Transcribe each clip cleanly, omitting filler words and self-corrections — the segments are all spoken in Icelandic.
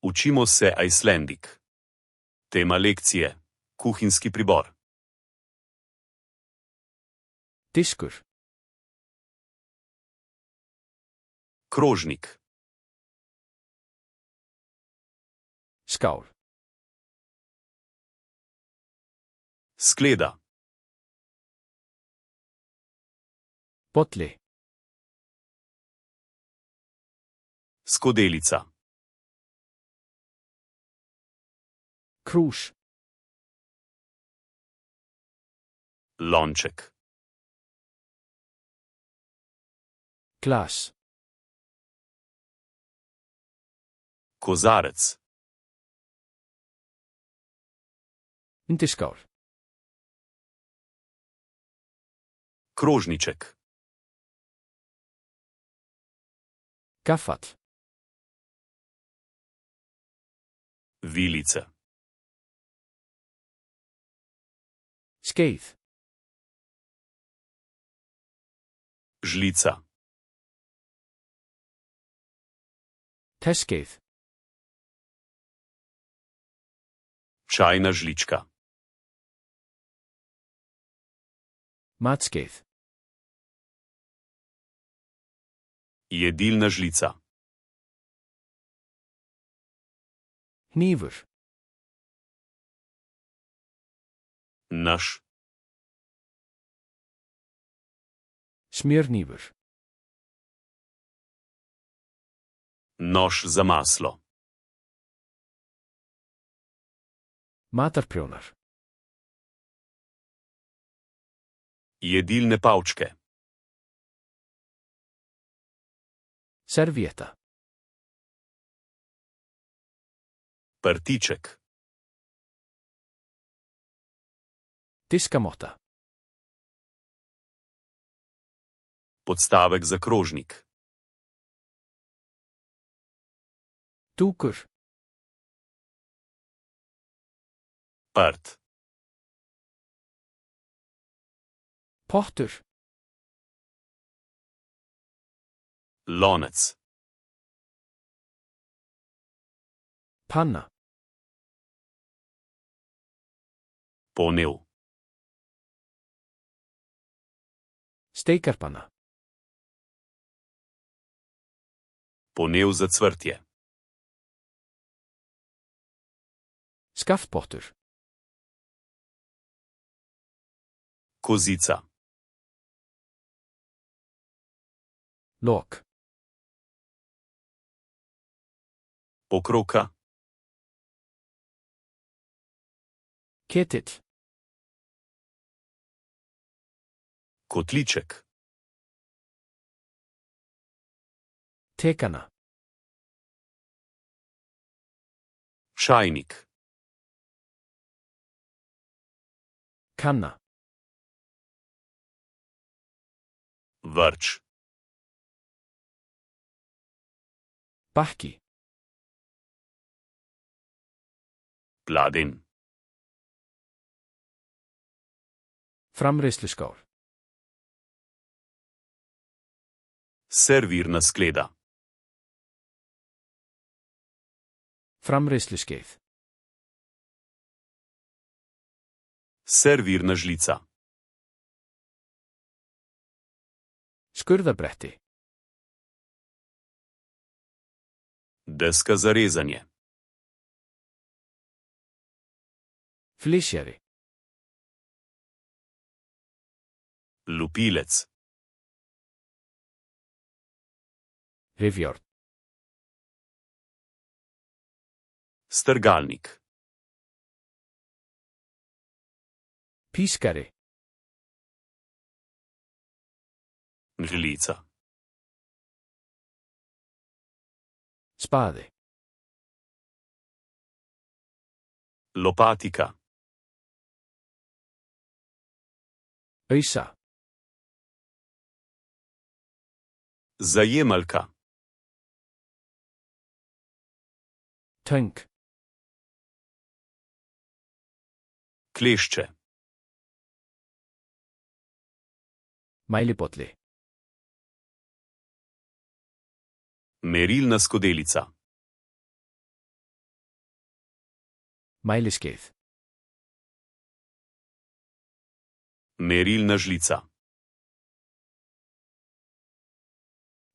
Učimo se Icelandic. Tema lekcije: kuhinjski pribor. Diskur. Krožnik. Skál. Skleda. Bolli. Skodelica. Krús. Lonček. Glas. Kozarec. Undirskál. Krožniček. Gaffall. Vilice. Skeið. Žlica. Teskeið. Čajna žlička. Matskeið. Jedilna žlica. Hnífur. Nož. Smjörhnífur. Nož za maslo. Matarprjónar. Jedilne palčke. Servieta. Prtiček. Diskamotta. Podstavek za krožnik. Dúkur. Prt. Pottur. Lonec. Panna. Ponev. Steikarpanna. Ponev za cvrtje. Skaftpottur. Kozica. Lok. Pokroka. Ketill. Kotliček. Tekanna. Čajnik. Kanna. Vrč. Bakki. Pladenj. Framreiðsluskál. Servirna skleda. Framreiðsluskeið. Servirna žlica. Skurðabretti. Deska za rezanje. Flysjari. Lupilec. Rivjord. Strgalnik. Pískari. Žlica. Spade. Lopatika. Ausa. Zajemalka. Tönk. Klešče. Mælibotli. Merilna skodelica. Mæliskeið. Merilna žlica.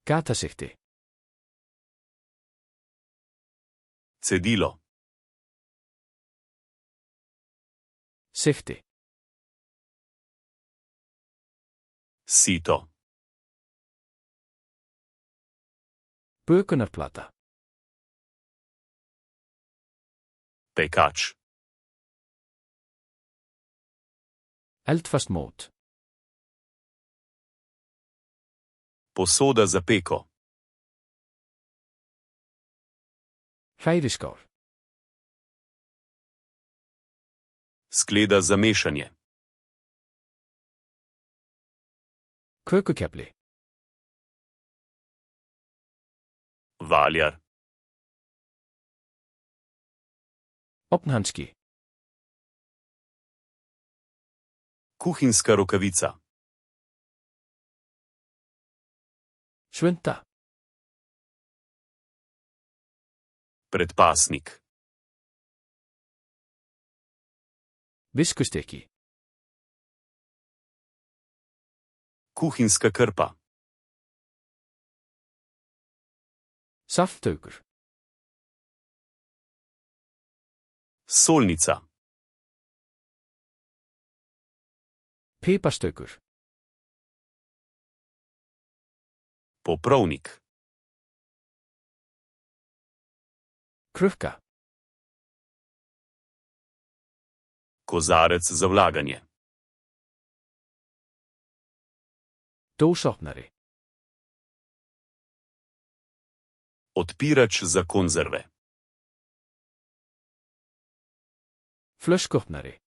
Gatasigti. Cedilo. Sigti. Sito. Bökunarplata. Pekač. Eldfast mót. Posoda za peko. Hræriskál. Skleda za mešanje. Kökukefli. Valjar. Opnhanski. Kuhinjska rokavica. Svunta. Predpasnik. Viskustykki. Kuhinjska krpa. Safttaukur. Solnica. Piparstaukur. Poprovnik. Krukka. Kozarec za vlaganje. Dósopnari. Odpirač za konzerve. Flöskopnari.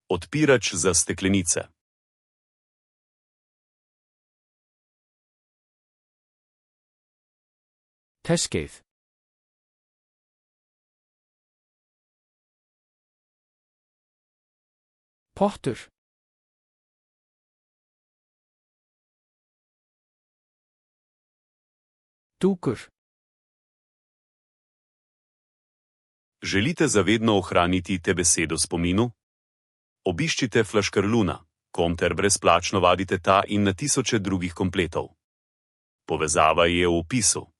Odpirač za steklenice. Teskeið. Pottur. Dukur. Želite zavedno ohraniti te besede v spominu? Obiščite Flaškarluna.com ter brezplačno vadite ta in na tisoče drugih kompletov. Povezava je v opisu.